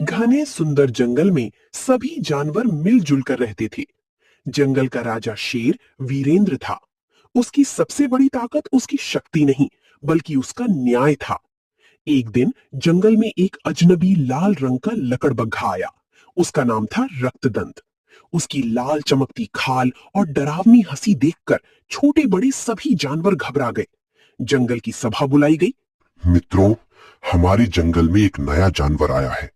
घने सुंदर जंगल में सभी जानवर मिलजुल कर रहते थे। जंगल का राजा शेर वीरेंद्र था। उसकी सबसे बड़ी ताकत उसकी शक्ति नहीं, बल्कि उसका न्याय था। एक दिन जंगल में एक अजनबी लाल रंग का लकड़बग्घा आया। उसका नाम था रक्तदंत। उसकी लाल चमकती खाल और डरावनी हंसी देखकर छोटे बड़े सभी जानवर घबरा गए। जंगल की सभा बुलाई गई। मित्रों, हमारे जंगल में एक नया जानवर आया है।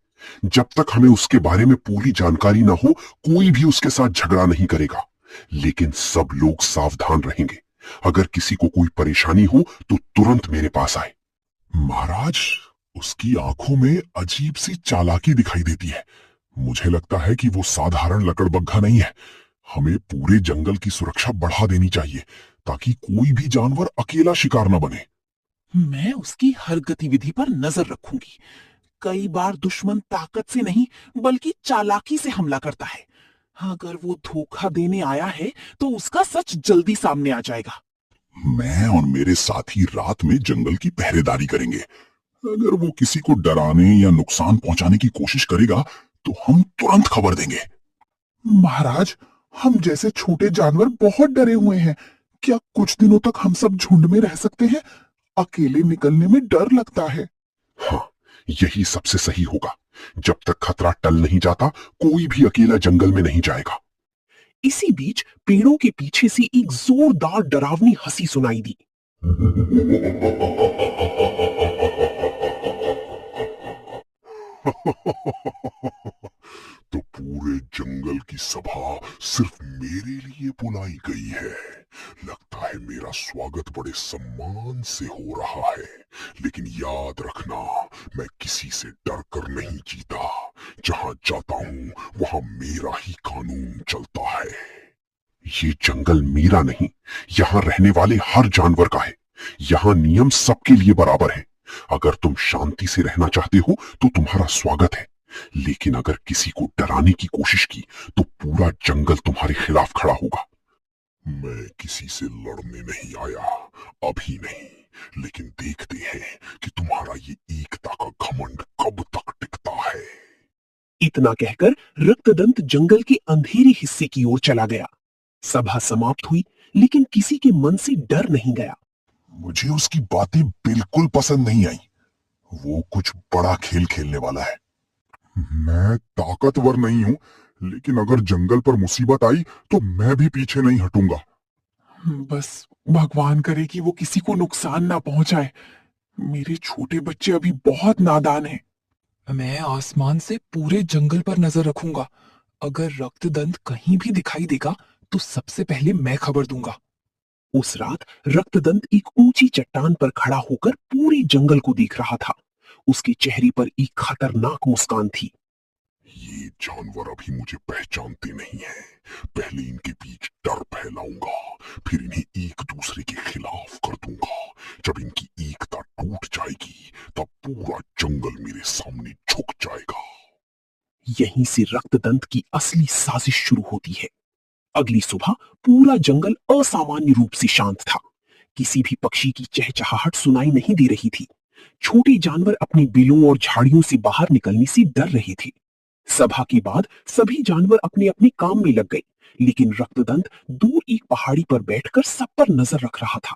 जब तक हमें उसके बारे में पूरी जानकारी न हो, कोई भी उसके साथ झगड़ा नहीं करेगा। लेकिन सब लोग सावधान रहेंगे। अगर किसी को कोई परेशानी हो तो तुरंत मेरे पास आए। महाराज, उसकी आंखों में अजीब सी चालाकी दिखाई देती है। मुझे लगता है कि वो साधारण लकड़बग्घा नहीं है। हमें पूरे जंगल की सुरक्षा बढ़ा देनी चाहिए, ताकि कोई भी जानवर अकेला शिकार न बने। मैं उसकी हर गतिविधि पर नजर रखूंगी। कई बार दुश्मन ताकत से नहीं, बल्कि चालाकी से हमला करता है। अगर वो धोखा देने आया है तो उसका सच जल्दी सामने आ जाएगा। मैं और मेरे साथी रात में जंगल की पहरेदारी करेंगे। अगर वो किसी को डराने या नुकसान पहुंचाने की कोशिश करेगा तो हम तुरंत खबर देंगे। महाराज, हम जैसे छोटे जानवर बहुत डरे हुए हैं। क्या कुछ दिनों तक हम सब झुंड में रह सकते हैं? अकेले निकलने में डर लगता है। हाँ, यही सबसे सही होगा। जब तक खतरा टल नहीं जाता, कोई भी अकेला जंगल में नहीं जाएगा। इसी बीच पेड़ों के पीछे से एक जोरदार डरावनी हंसी सुनाई दी। तो पूरे जंगल की सभा सिर्फ मेरे लिए बुलाई गई है। लगता है मेरा स्वागत बड़े सम्मान से हो रहा है। लेकिन याद रखना, मैं किसी से डर कर नहीं जीता। जहां जाता हूं वहां मेरा ही कानून चलता है। ये जंगल मेरा नहीं, यहाँ रहने वाले हर जानवर का है। यहाँ नियम सबके लिए बराबर है। अगर तुम शांति से रहना चाहते हो तो तुम्हारा स्वागत है। लेकिन अगर किसी को डराने की कोशिश की तो पूरा जंगल तुम्हारे खिलाफ खड़ा होगा। मैं किसी से लड़ने नहीं आया, अभी नहीं। लेकिन देखते हैं कि तुम्हारा ये एकता का घमंड कब तक टिकता है। इतना कहकर रक्तदंत जंगल के अंधेरे हिस्से की ओर चला गया। सभा समाप्त हुई, लेकिन किसी के मन से डर नहीं गया। मुझे उसकी बातें बिल्कुल पसंद नहीं आई। वो कुछ बड़ा खेल खेलने वाला है। मैं ताकतवर नहीं हूं, लेकिन अगर जंगल पर मुसीबत आई तो मैं भी पीछे नहीं हटूंगा। बस भगवान करे कि वो किसी को नुकसान ना पहुंचाए। मेरे छोटे बच्चे अभी बहुत नादान हैं। मैं आसमान से पूरे जंगल पर नजर रखूंगा। अगर रक्तदंत कहीं भी दिखाई देगा तो सबसे पहले मैं खबर दूंगा। उस रात रक्तदंत एक ऊंची चट्टान पर खड़ा होकर पूरे जंगल को देख रहा था। उसके चेहरे पर एक खतरनाक मुस्कान थी। ये जानवर अभी मुझे पहचानते नहीं है। पहले इनके बीच डर फैलाऊंगा, फिर इन्हें एक दूसरे के खिलाफ कर दूंगा। जब इनकी एकता टूट जाएगी तब पूरा जंगल मेरे सामने झुक जाएगा। यहीं से रक्तदंत की असली साजिश शुरू होती है। अगली सुबह पूरा जंगल असामान्य रूप से शांत था। किसी भी पक्षी की चहचहाहट सुनाई नहीं दे रही थी। छोटे जानवर अपनी बिलों और झाड़ियों से बाहर निकलने से डर रहे थे। सभा के बाद सभी जानवर अपने अपने काम में लग गए, लेकिन रक्तदंत दूर एक पहाड़ी पर बैठकर सब पर नजर रख रहा था।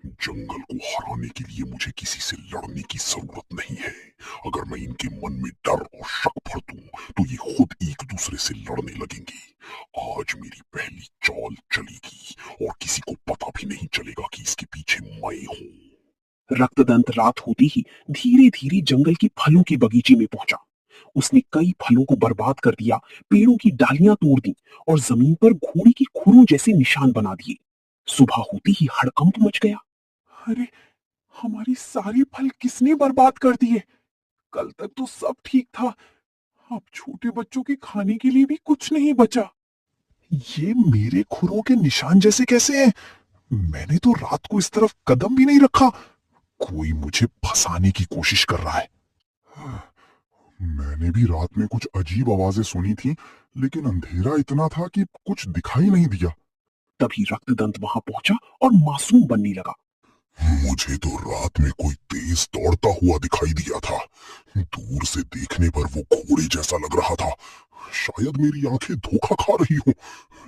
जंगल को हराने के लिए मुझे किसी से लड़ने की जरूरत नहीं है। अगर मैं इनके मन में डर और शक भर दूं तो ये खुद एक दूसरे से लड़ने लगेंगे। आज मेरी पहली चाल चलेगी और किसी को पता भी नहीं चलेगा कि इसके पीछे मैं हूं। रक्तदंत रात होते ही धीरे धीरे जंगल के फलों के बगीचे में पहुंचा। उसने कई फलों को बर्बाद कर दिया, पेड़ों की डालियां तोड़ दी और जमीन पर घोड़े के खुरों जैसे निशान बना दिए। सुबह होते ही हड़कंप मच गया। अरे, हमारी सारी फल किसने बर्बाद कर दिए? कल तक तो सब ठीक था। अब छोटे बच्चों के खाने के लिए भी कुछ नहीं बचा। ये मेरे खुरों के निशान जैसे कैसे हैं? मैंने तो रात को इस तरफ कदम भी नहीं रखा। कोई मुझे फंसाने की कोशिश कर रहा है। मैंने भी रात में कुछ अजीब आवाजें सुनी थी, लेकिन अंधेरा इतना था कि कुछ दिखाई नहीं दिया। तभी रक्तदंत वहां पहुंचा और मासूम बनने लगा। मुझे तो रात में कोई तेज दौड़ता हुआ दिखाई दिया था। दूर से देखने पर वो घोड़े जैसा लग रहा था। शायद मेरी आंखें धोखा खा रही हो,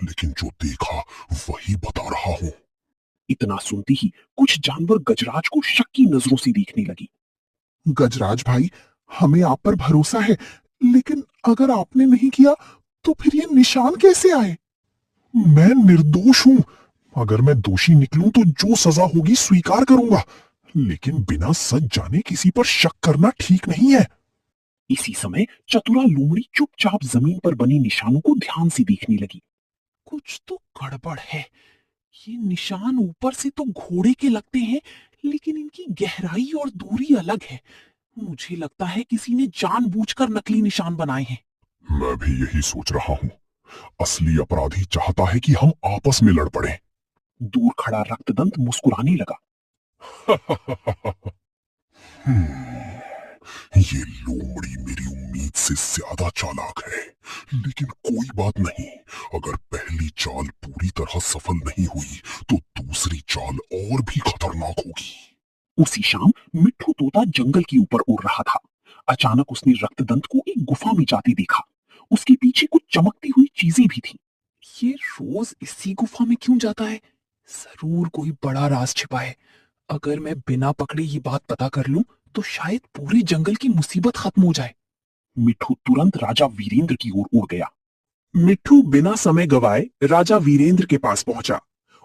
लेकिन जो देखा वही बता रहा हूँ। इतना सुनते ही कुछ जानवर गजराज को शक की नजरों से देखने लगी। गजराज भाई, हमें आप पर भरोसा है, लेकिन अगर आपने नहीं किया तो फिर ये निशान कैसे आए? मैं निर्दोष हूं। अगर मैं दोषी निकलूं तो जो सजा होगी स्वीकार करूंगा, लेकिन बिना सच जाने किसी पर शक करना ठीक नहीं है। इसी समय चतुरा लोमड़ी चुपचाप जमीन पर बनी निशानों को ध्यान से देखने लगी। कुछ तो गड़बड़ है। ये निशान ऊपर से तो घोड़े के लगते हैं, लेकिन इनकी गहराई और दूरी अलग है। मुझे लगता है किसी ने जानबूझकर नकली निशान बनाए हैं। मैं भी यही सोच रहा हूँ। असली अपराधी चाहता है कि हम आपस में लड़ पड़े। दूर खड़ा रक्तदंत मुस्कुराने लगा। ये लोमड़ी मेरी उम्मीद से ज्यादा चालाक है, लेकिन कोई बात नहीं। अगर पहली चाल पूरी तरह सफल नहीं हुई तो दूसरी चाल और भी खतरनाक होगी। उसी शाम मिट्ठू तोता जंगल के ऊपर उड़ रहा था। अचानक उसने रक्तदंत को एक गुफा में जाते देखा। उसके पीछे कुछ चमकती हुई चीजें भी थी। ये रोज इसी गुफा में क्यों जाता है? जरूर कोई बड़ा राज छिपा है। अगर मैं बिना पकड़े ये बात पता कर लूं तो शायद पूरे जंगल की मुसीबत खत्म हो जाए। मिट्ठू तुरंत राजा वीरेंद्र की ओर उड़ गया। मिट्ठू बिना समय गवाए राजा वीरेंद्र के पास पहुंचा।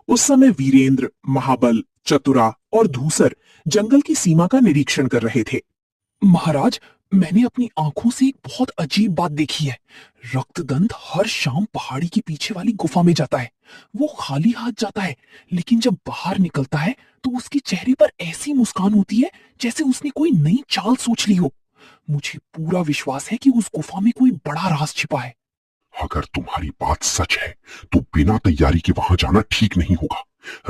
उस समय वीरेंद्र, महाबल, चतुरा और धूसर जंगल की सीमा का निरीक्षण कर रहे थे। महाराज, मैंने अपनी आंखों से एक बहुत अजीब बात देखी है। रक्तदंत हर शाम पहाड़ी के पीछे वाली गुफा में जाता है। वो खाली हाथ जाता है, लेकिन जब बाहर निकलता है तो उसके चेहरे पर ऐसी मुस्कान होती है जैसे उसने कोई नई चाल सोच ली हो। मुझे पूरा विश्वास है कि उस गुफा में कोई बड़ा राज छिपा है। अगर तुम्हारी बात सच है तो बिना तैयारी के वहां जाना ठीक नहीं होगा।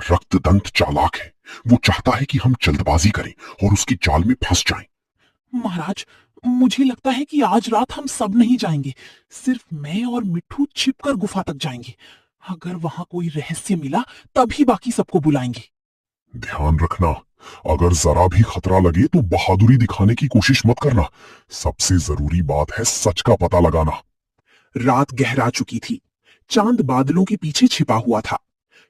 रक्तदंत चालाक है। वो चाहता है कि हम जल्दबाजी करें और उसकी चाल में फंस जाएं। महाराज, मुझे लगता है कि आज रात हम सब नहीं जाएंगे। सिर्फ मैं और मिट्ठू छिपकर गुफा तक जाएंगे। अगर वहां कोई रहस्य मिला तभी बाकी सबको बुलाएंगे। ध्यान रखना, अगर जरा भी खतरा लगे तो बहादुरी दिखाने की कोशिश मत करना। सबसे जरूरी बात है सच का पता लगाना। रात गहरा चुकी थी। चांद बादलों के पीछे छिपा हुआ था।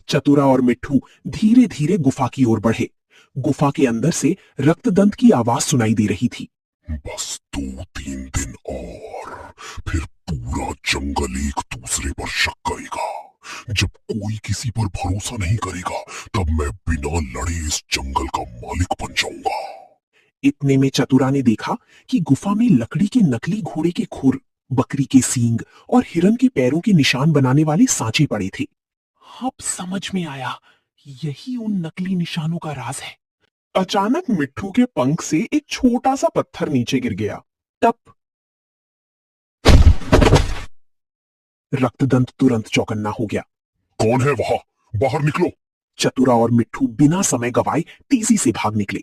चतुरा और मिट्ठू धीरे धीरे गुफा की ओर बढ़े। गुफा के अंदर से रक्तदंत की आवाज सुनाई दे रही थी। बस 2-3 दिन और फिर पूरा जंगल एक दूसरे पर शक करेगा। जब कोई किसी पर भरोसा नहीं करेगा तब मैं बिना लड़े इस जंगल का मालिक बन जाऊंगा। इतने में चतुरा ने देखा कि गुफा में लकड़ी के नकली घोड़े के खुर, बकरी के सींग और हिरन के पैरों के निशान बनाने वाले सांचे पड़े थे। अब समझ में आया, यही उन नकली निशानों का राज है। अचानक मिट्ठू के पंख से एक छोटा सा पत्थर नीचे गिर गया। टप! रक्तदंत तुरंत चौकन्ना हो गया। कौन है वहां? बाहर निकलो। चतुरा और मिट्ठू बिना समय गवाए तेजी से भाग निकले।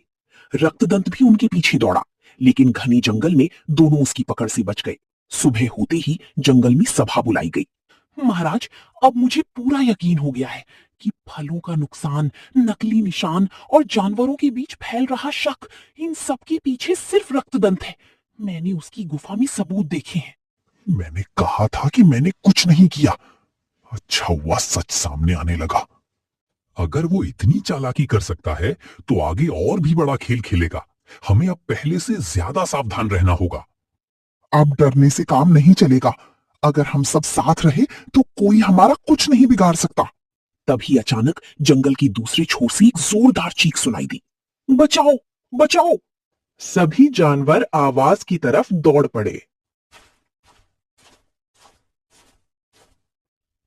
रक्तदंत भी उनके पीछे दौड़ा, लेकिन घने जंगल में दोनों उसकी पकड़ से बच गए। सुबह होते ही जंगल में सभा बुलाई गई। महाराज, अब मुझे पूरा यकीन हो गया है कि फलों का नुकसान, नकली निशान और जानवरों के बीच फैल रहा शक, इन सब के पीछे सिर्फ रक्तदंत है। मैंने उसकी गुफा में सबूत देखे हैं। मैंने कहा था कि मैंने कुछ नहीं किया। अच्छा हुआ सच सामने आने लगा। अगर वो इतनी चालाकी कर सकता है तो आगे और भी बड़ा खेल खेलेगा। हमें अब पहले से ज्यादा सावधान रहना होगा। अब डरने से काम नहीं चलेगा। अगर हम सब साथ रहे तो कोई हमारा कुछ नहीं बिगाड़ सकता। तभी अचानक जंगल की दूसरे छोर से एक जोरदार चीख सुनाई दी। बचाओ, बचाओ! सभी जानवर आवाज की तरफ दौड़ पड़े।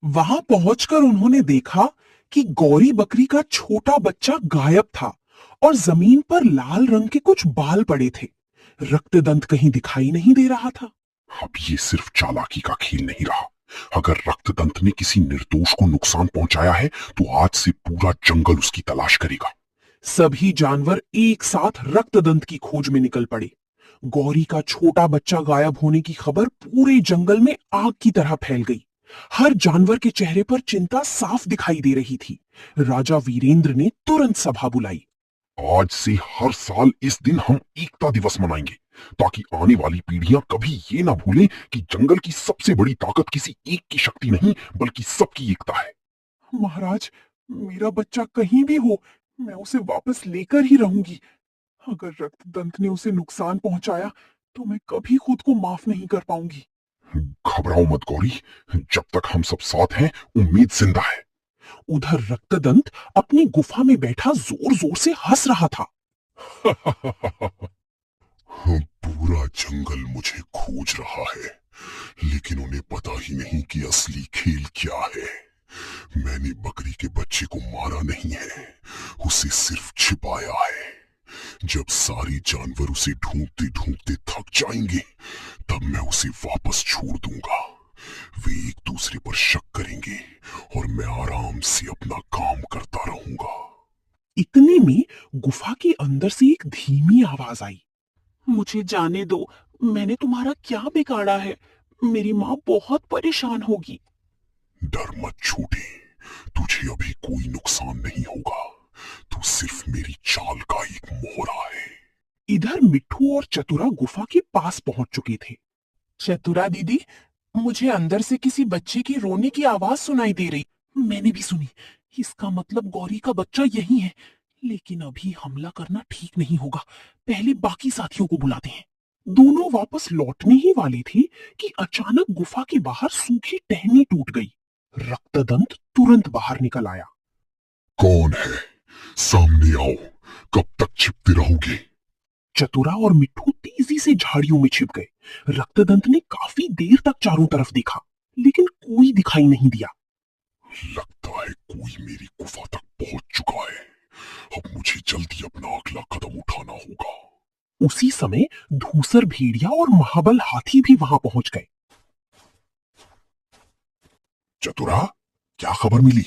वहां पहुंचकर उन्होंने देखा कि गौरी बकरी का छोटा बच्चा गायब था और जमीन पर लाल रंग के कुछ बाल पड़े थे। रक्तदंत कहीं दिखाई नहीं दे रहा था। अब ये सिर्फ चालाकी का खेल नहीं रहा। अगर रक्तदंत ने किसी निर्दोष को नुकसान पहुंचाया है तो आज से पूरा जंगल उसकी तलाश करेगा। सभी जानवर एक साथ रक्तदंत की खोज में निकल पड़े। गौरी का छोटा बच्चा गायब होने की खबर पूरे जंगल में आग की तरह फैल गई। हर जानवर के चेहरे पर चिंता साफ दिखाई दे रही थी। राजा वीरेंद्र ने तुरंत सभा बुलाई। आज से हर साल इस दिन हम एकता दिवस मनाएंगे, ताकि आने वाली पीढ़ियां कभी ये ना भूलें कि जंगल की सबसे बड़ी ताकत किसी एक की शक्ति नहीं बल्कि सबकी एकता है। महाराज, मेरा बच्चा कहीं भी हो, मैं उसे वापस लेकर ही रहूंगी। अगर रक्तदंत ने उसे नुकसान पहुंचाया तो मैं कभी खुद को माफ नहीं कर पाऊंगी। घबराओ मत गौरी, जब तक हम सब साथ हैं उम्मीद जिंदा है। उधर रक्तदंत अपनी गुफा में बैठा जोर जोर से हंस रहा था। पूरा जंगल मुझे खोज रहा है, लेकिन उन्हें पता ही नहीं कि असली खेल क्या है। मैंने बकरी के बच्चे को मारा नहीं है, उसे सिर्फ छिपाया है। जब सारे जानवर उसे ढूंढते ढूंढते थक जाएंगे, तब मैं उसे वापस छोड़ दूंगा। वे एक दूसरे पर शक करेंगे और मैं आराम से अपना काम करता रहूंगा। इतने में गुफा के अंदर से एक धीमी आवाज आई। मुझे जाने दो, मैंने तुम्हारा क्या बिगाड़ा है? मेरी माँ बहुत परेशान होगी। डर मत छोटे, तुझे अभी कोई नुकसान नहीं होगा। तू सिर्फ मेरी चाल का एक मोहरा है। इधर मिट्ठू और चतुरा गुफा के पास पहुंच चुके थे। चतुरा दीदी, मुझे अंदर से किसी बच्चे की रोने की आवाज सुनाई दे रही। मैंने भी सुनी। इसका मतलब गौरी का बच्चा यही है। लेकिन अभी हमला करना ठीक नहीं होगा। पहले बाकी साथियों को बुलाते हैं। दोनों वापस लौटने ही वाले थे कि अचानक गुफा के बाहर सूखी टहनी टूट गई। रक्तदंत तुरंत बाहर निकल आया। कौन है? सामने आओ। कब तक छिपते रहोगे? चतुरा और मिट्ठू तेजी से झाड़ियों में छिप गए। रक्तदंत ने काफी देर तक चारों तरफ देखा, लेकिन कोई दिखाई नहीं दिया। लगता है कोई मेरी गुफा तक पहुंच चुका है। अब मुझे जल्दी अपना अगला कदम उठाना होगा। उसी समय धूसर भेड़िया और महाबल हाथी भी वहां पहुंच गए। चतुरा, क्या खबर मिली?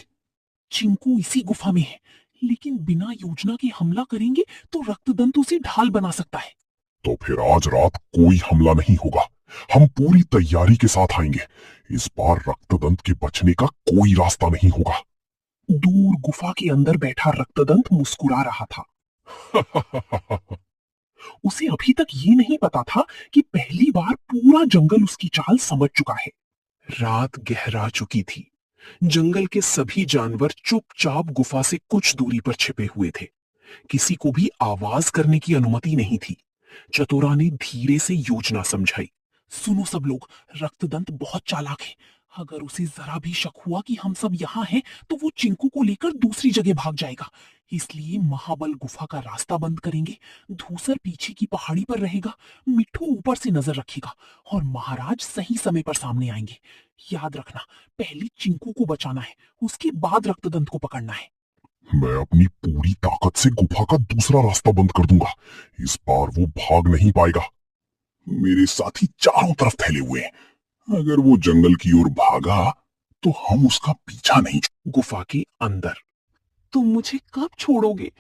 चिंकू इसी गुफा में है, लेकिन बिना योजना के हमला करेंगे तो रक्तदंत उसे ढाल बना सकता है। तो फिर आज रात कोई हमला नहीं होगा। हम पूरी तैयारी के साथ आएंगे। इस बार रक्तदंत के बचने का कोई रास्ता नहीं होगा। दूर गुफा के अंदर बैठा रक्तदंत मुस्कुरा रहा था। उसे अभी तक ये नहीं पता था कि पहली बार पूरा जंगल उसकी चाल समझ चुका है। रात गहरा चुकी थी। जंगल के सभी जानवर चुपचाप गुफा से कुछ दूरी पर छिपे हुए थे। किसी को भी आवाज करने की अनुमति नहीं थी। चतुरा ने धीरे से योजना समझाई। सुनो सब लोग, रक्तदंत बहुत चालाक है। अगर उसे जरा भी शक हुआ कि हम सब यहाँ हैं, तो वो चिंकू को लेकर दूसरी जगह भाग जाएगा। इसलिए महाबल गुफा का रास्ता बंद करेंगे। धूसर पीछे की पहाड़ी पर रहेगा। मिट्ठू ऊपर से नजर रखेगा और महाराज सही समय पर सामने आएंगे। याद रखना, पहले चिंकू को बचाना है, उसके बाद रक्तदंत को पकड़ना है। मैं अपनी पूरी ताकत से गुफा का दूसरा रास्ता बंद कर दूंगा। इस बार वो भाग नहीं पाएगा। मेरे साथी चारों तरफ फैले हुए हैं। अगर वो जंगल की ओर भागा तो हम उसका पीछा नहीं। गुफा के अंदर। तुम मुझे कब छोड़ोगे?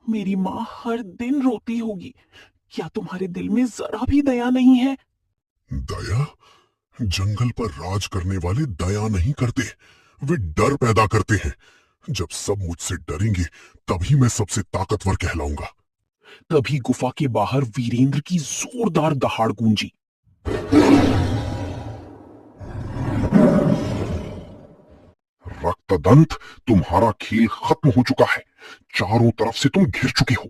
मेरी माँ हर दिन रोती होगी। क्या तुम्हारे दिल में जरा भी दया नहीं है? दया? जंगल पर राज करने वाले दया नहीं करते, वे डर पैदा करते हैं। जब सब मुझसे डरेंगे तभी मैं सबसे ताकतवर कहलाऊंगा। तभी गुफा के बाहर वीरेंद्र की जोरदार दहाड़ गूंजी। रक्तदंत, तुम्हारा खेल खत्म हो चुका है। चारों तरफ से तुम घिर चुके हो।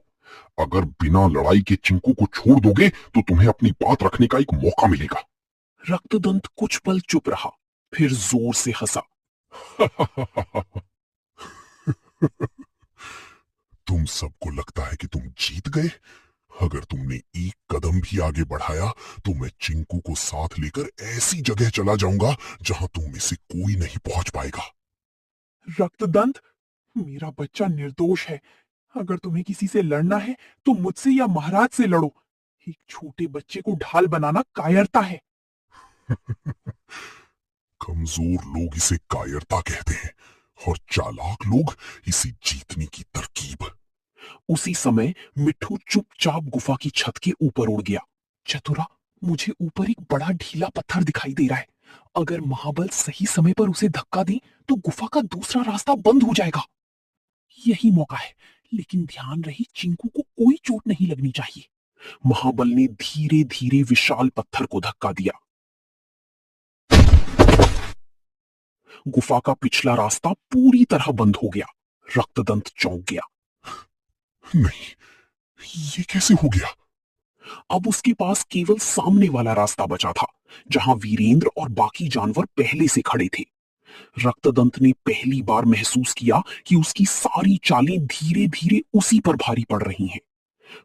अगर बिना लड़ाई के चिंकू को छोड़ दोगे तो तुम्हें अपनी बात रखने का एक मौका मिलेगा। रक्तदंत कुछ पल चुप रहा, फिर जोर से हंसा। तुम सबको लगता है कि तुम जीत गए। अगर तुमने एक कदम भी आगे बढ़ाया तो मैं चिंकू को साथ लेकर ऐसी जगह चला जाऊंगा जहां तुम में से कोई नहीं पहुंच पाएगा। रक्तदंत, मेरा बच्चा निर्दोष है। अगर तुम्हें किसी से लड़ना है तो मुझसे या महाराज से लड़ो। एक छोटे बच्चे को ढाल बनाना कायरता है। कमजोर लोग इसे कायरता कहते हैं और चालाक लोग इसे जीतने की तरकीब। उसी समय मिट्ठू चुपचाप गुफा की छत के ऊपर उड़ गया। चतुरा, मुझे ऊपर एक बड़ा ढीला पत्थर दिखाई दे रहा है। अगर महाबल सही समय पर उसे धक्का दे तो गुफा का दूसरा रास्ता बंद हो जाएगा। यही मौका है, लेकिन ध्यान रहे चिंकू को कोई चोट नहीं लगनी चाहिए। महाबल ने धीरे धीरे विशाल पत्थर को धक्का दिया। गुफा का पिछला रास्ता पूरी तरह बंद हो गया। रक्तदंत चौंक गया। नहीं, ये कैसे हो गया? अब उसके पास केवल सामने वाला रास्ता बचा था, जहां वीरेंद्र और बाकी जानवर पहले से खड़े थे। रक्तदंत ने पहली बार महसूस किया कि उसकी सारी चालें धीरे धीरे उसी पर भारी पड़ रही हैं।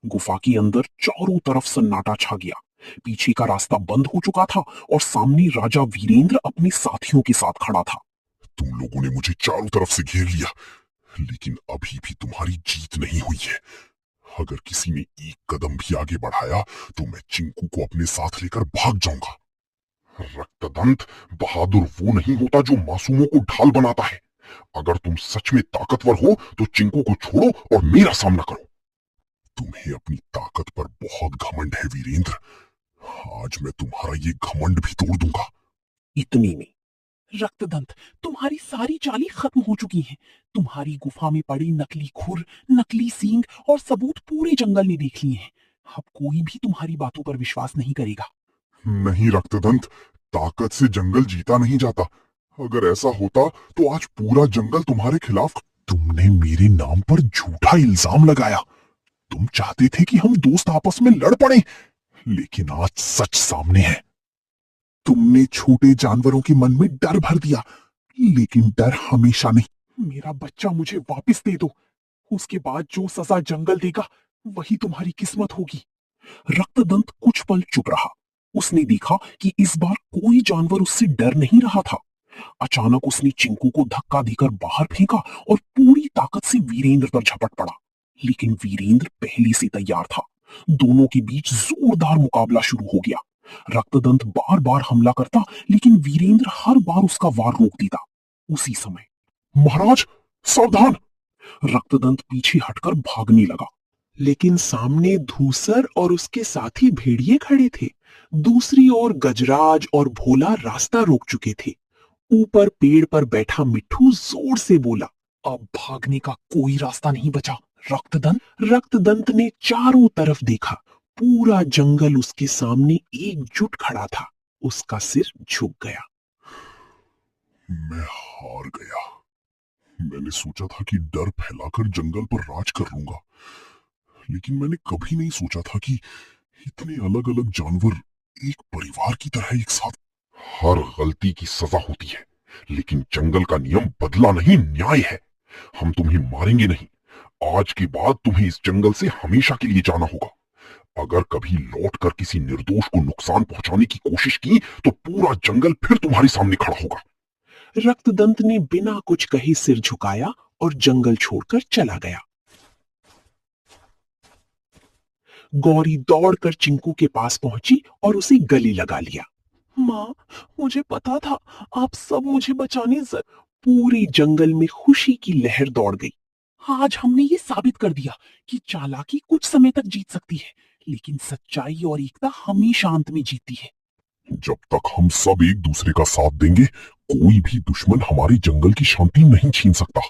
गुफा के अंदर चारों तरफ सन्नाटा छा गया। पीछे का रास्ता बंद हो चुका था और सामने राजा वीरेंद्र अपने साथियों के साथ खड़ा था। तुम लोगों ने मुझे चारों तरफ से घेर लिया, लेकिन अभी भी तुम्हारी जीत नहीं हुई है। अगर किसी ने एक कदम भी आगे बढ़ाया तो मैं चिंकू को अपने साथ लेकर भाग जाऊंगा। रक्तदंत बहादुर वो नहीं होता जो मासूमों को ढाल बनाता है। अगर तुम सच में ताकतवर हो तो चिंकू को छोड़ो और मेरा सामना करो। तुम्हें अपनी ताकत पर बहुत घमंड है वीरेंद्र। आज मैं तुम्हारा ये घमंड भी तोड़ दूंगा। इतनी में रक्तदंत, तुम्हारी सारी चालें खत्म हो चुकी हैं। तुम्हारी गुफा में पड़ी नकली खुर, नकली सींग और सबूत पूरे जंगल ने देख लिए हैं। अब कोई भी तुम्हारी बातों पर विश्वास नहीं करेगा। नहीं रक्तदंत, ताकत से जंगल जीता नहीं जाता। अगर ऐसा होता तो आज पूरा जंगल तुम्हारे खिलाफ। तुमने मेरे नाम पर झूठा इल्जाम लगाया। तुम चाहते थे कि हम दोस्त आपस में लड़ पड़े, लेकिन आज सच सामने है। तुमने छोटे जानवरों के मन में डर भर दिया, लेकिन डर हमेशा नहीं। मेरा बच्चा मुझे वापस दे दो। उसके बाद जो सजा जंगल देगा वही तुम्हारी किस्मत होगी। रक्तदंत कुछ पल चुप रहा। उसने देखा कि इस बार कोई जानवर उससे डर नहीं रहा था। अचानक उसने चिंकू को धक्का देकर बाहर फेंका और पूरी ताकत से वीरेंद्र पर झपट पड़ा। लेकिन वीरेंद्र पहले से तैयार था। दोनों के बीच जोरदार मुकाबला शुरू हो गया। रक्तदंत बार बार हमला करता, लेकिन वीरेंद्र हर बार उसका वार रोक देता। उसी समय महाराज सावधान! रक्तदंत पीछे हटकर भागने लगा, लेकिन सामने धूसर और उसके साथी भेड़िए खड़े थे। दूसरी ओर गजराज और भोला रास्ता रोक चुके थे। ऊपर पेड़ पर बैठा मिट्ठू जोर से बोला, अब भागने का कोई रास्ता नहीं बचा। रक्तदंत ने चारों तरफ देखा। पूरा जंगल उसके सामने एकजुट खड़ा था। उसका सिर झुक गया। मैं हार गया। मैंने सोचा था कि डर फैलाकर जंगल पर राज कर लूंगा, लेकिन मैंने कभी नहीं सोचा था कि इतने अलग अलग जानवर एक परिवार की तरह एक साथ। हर गलती की सजा होती है, लेकिन जंगल का नियम बदला नहीं, न्याय है। हम तुम्हें मारेंगे नहीं। आज के बाद तुम्हें इस जंगल से हमेशा के लिए जाना होगा। अगर कभी लौटकर किसी निर्दोष को नुकसान पहुंचाने की कोशिश की तो पूरा जंगल फिर तुम्हारे सामने खड़ा होगा। रक्तदंत ने बिना कुछ कहे सिर झुकाया और जंगल छोड़कर चला गया। गौरी दौड़कर चिंकू के पास पहुंची और उसे गले लगा लिया। माँ, मुझे पता था आप सब मुझे बचाने पूरे जंगल में खुशी की लहर दौड़ गई। आज हमने ये साबित कर दिया कि चालाकी कुछ समय तक जीत सकती है, लेकिन सच्चाई और एकता हमेशा अंत में जीतती है। जब तक हम सब एक दूसरे का साथ देंगे, कोई भी दुश्मन हमारे जंगल की शांति नहीं छीन सकता।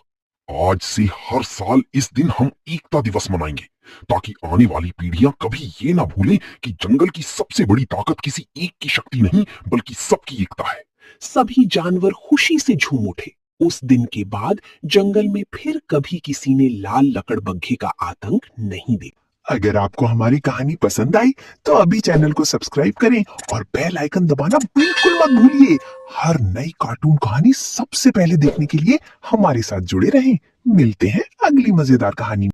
आज से हर साल इस दिन हम एकता दिवस मनाएंगे, ताकि आने वाली पीढ़ियां कभी ये ना भूलें कि जंगल की सबसे बड़ी ताकत किसी एक की शक्ति नहीं, बल्कि सबकी एकता है। सभी जानवर खुशी से झूम उठे। उस दिन के बाद जंगल में फिर कभी किसी ने लाल लकड़बग्घे का आतंक नहीं देखा। अगर आपको हमारी कहानी पसंद आई तो अभी चैनल को सब्सक्राइब करें और बेल आइकन दबाना बिल्कुल मत भूलिए। हर नई कार्टून कहानी सबसे पहले देखने के लिए हमारे साथ जुड़े रहें। मिलते हैं अगली मजेदार कहानी में।